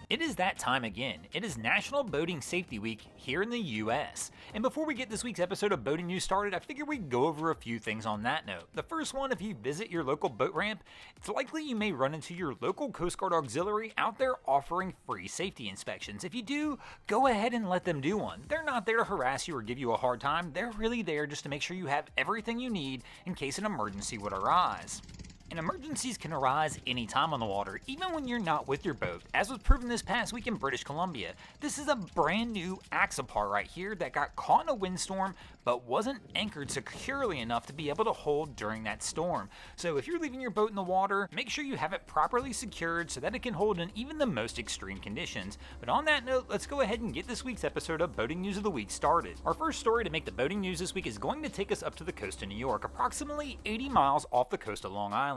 It is that time again. It is National Boating Safety Week here in the US. And before we get this week's episode of Boating News started, I figured we'd go over a few things on that note. The first one, if you visit your local boat ramp, it's likely you may run into your local Coast Guard auxiliary out there offering free safety inspections. If you do, go ahead and let them do one. They're not there to harass you or give you a hard time. They're really there just to make sure you have everything you need in case an emergency would arise. And emergencies can arise anytime on the water, even when you're not with your boat, as was proven this past week in British Columbia. This is a brand new Axopar right here that got caught in a windstorm, but wasn't anchored securely enough to be able to hold during that storm. So if you're leaving your boat in the water, make sure you have it properly secured so that it can hold in even the most extreme conditions. But on that note, let's go ahead and get this week's episode of Boating News of the Week started. Our first story to make the boating news this week is going to take us up to the coast of New York, approximately 80 miles off the coast of Long Island,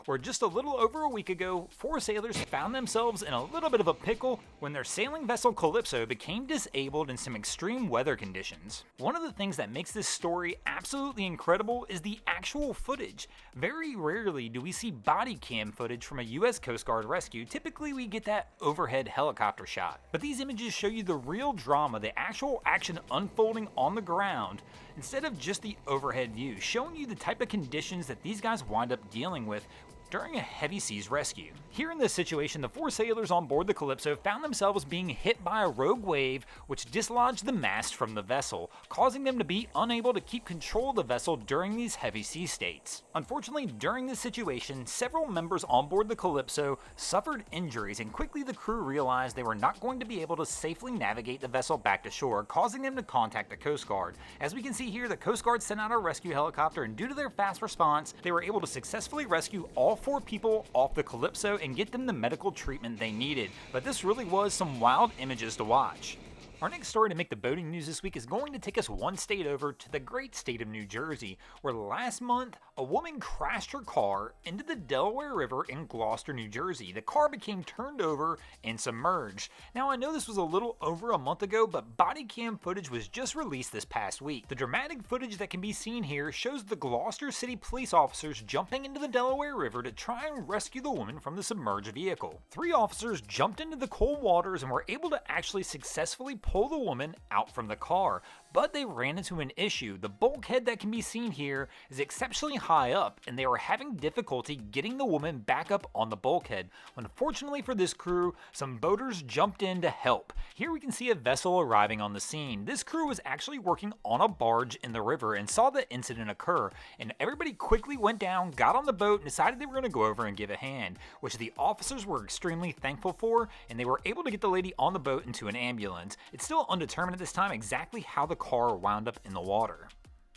where just a little over a week ago, 4 sailors found themselves in a little bit of a pickle when their sailing vessel Calypso became disabled in some extreme weather conditions. One of the things that makes this story absolutely incredible is the actual footage. Very rarely do we see body cam footage from a US Coast Guard rescue. Typically we get that overhead helicopter shot. But these images show you the real drama, the actual action unfolding on the ground, instead of just the overhead view, showing you the type of conditions that these guys wind up dealing with during a heavy seas rescue. Here in this situation, the 4 sailors on board the Calypso found themselves being hit by a rogue wave which dislodged the mast from the vessel, causing them to be unable to keep control of the vessel during these heavy sea states. Unfortunately, during this situation, several members on board the Calypso suffered injuries, and quickly the crew realized they were not going to be able to safely navigate the vessel back to shore, causing them to contact the Coast Guard. As we can see here, the Coast Guard sent out a rescue helicopter, and due to their fast response, they were able to successfully rescue all 4 people off the Calypso and get them the medical treatment they needed. But this really was some wild images to watch. Our next story to make the boating news this week is going to take us one state over to the great state of New Jersey, where last month a woman crashed her car into the Delaware River in Gloucester, New Jersey. The car became turned over and submerged. Now I know this was a little over a month ago, but body cam footage was just released this past week. The dramatic footage that can be seen here shows the Gloucester City police officers jumping into the Delaware River to try and rescue the woman from the submerged vehicle. 3 officers jumped into the cold waters and were able to actually successfully pull the woman out from the car, but they ran into an issue. The bulkhead that can be seen here is exceptionally high up, and they were having difficulty getting the woman back up on the bulkhead. Unfortunately for this crew, some boaters jumped in to help. Here we can see a vessel arriving on the scene. This crew was actually working on a barge in the river and saw the incident occur, and everybody quickly went down, got on the boat, and decided they were going to go over and give a hand, which the officers were extremely thankful for, and they were able to get the lady on the boat into an ambulance. It's still undetermined at this time exactly how the car wound up in the water.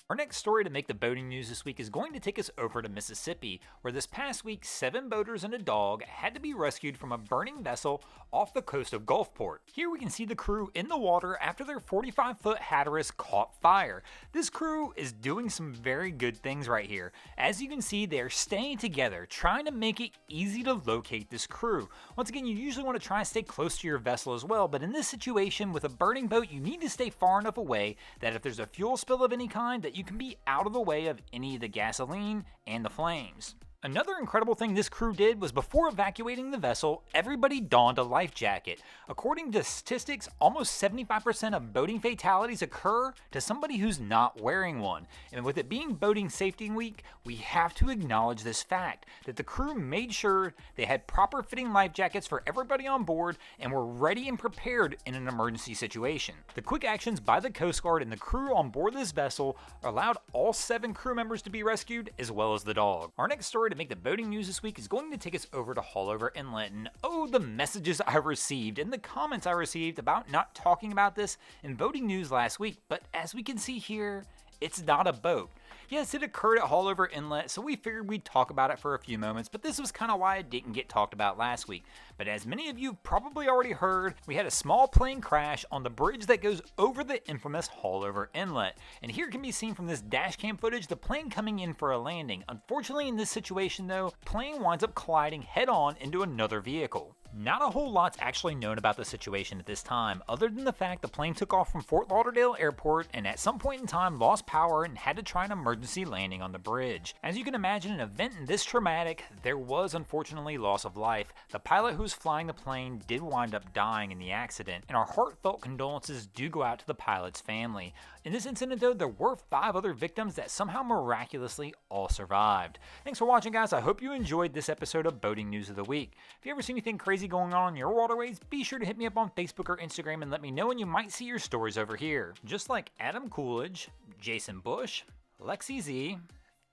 Our next story to make the boating news this week is going to take us over to Mississippi, where this past week 7 boaters and a dog had to be rescued from a burning vessel off the coast of Gulfport. Here we can see the crew in the water after their 45-foot Hatteras caught fire. This crew is doing some very good things right here. As you can see, they're staying together, trying to make it easy to locate this crew. Once again, you usually want to try and stay close to your vessel as well, but in this situation with a burning boat, you need to stay far enough away that if there's a fuel spill of any kind, that you can be out of the way of any of the gasoline and the flames. Another incredible thing this crew did was before evacuating the vessel, everybody donned a life jacket. According to statistics, almost 75% of boating fatalities occur to somebody who's not wearing one. And with it being Boating Safety Week, we have to acknowledge this fact, that the crew made sure they had proper fitting life jackets for everybody on board and were ready and prepared in an emergency situation. The quick actions by the Coast Guard and the crew on board this vessel allowed all 7 crew members to be rescued, as well as the dog. Our next story to make the boating news this week is going to take us over to Haulover Inlet, and oh, the messages I received and the comments I received about not talking about this in boating news last week. But as we can see here, it's not a boat. Yes, it occurred at Haulover Inlet, so we figured we'd talk about it for a few moments, but this was kind of why it didn't get talked about last week. But as many of you probably already heard, we had a small plane crash on the bridge that goes over the infamous Haulover Inlet. And here can be seen from this dash cam footage the plane coming in for a landing. Unfortunately in this situation though, plane winds up colliding head on into another vehicle. Not a whole lot's actually known about the situation at this time, other than the fact the plane took off from Fort Lauderdale Airport and at some point in time lost power and had to try an emergency landing on the bridge. As you can imagine, an event this traumatic, there was unfortunately loss of life. The pilot who was flying the plane did wind up dying in the accident, and our heartfelt condolences do go out to the pilot's family. In this incident though, there were 5 other victims that somehow miraculously all survived. Thanks for watching, guys. I hope you enjoyed this episode of Boating News of the Week. If you ever see anything crazy going on in your waterways, be sure to hit me up on Facebook or Instagram and let me know, and you might see your stories over here. Just like Adam Coolidge, Jason Bush, Lexi Z,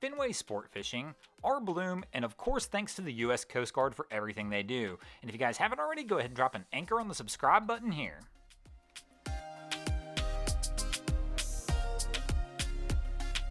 Fenway Sport Fishing, R. Bloom, and of course thanks to the US Coast Guard for everything they do. And if you guys haven't already, go ahead and drop an anchor on the subscribe button here.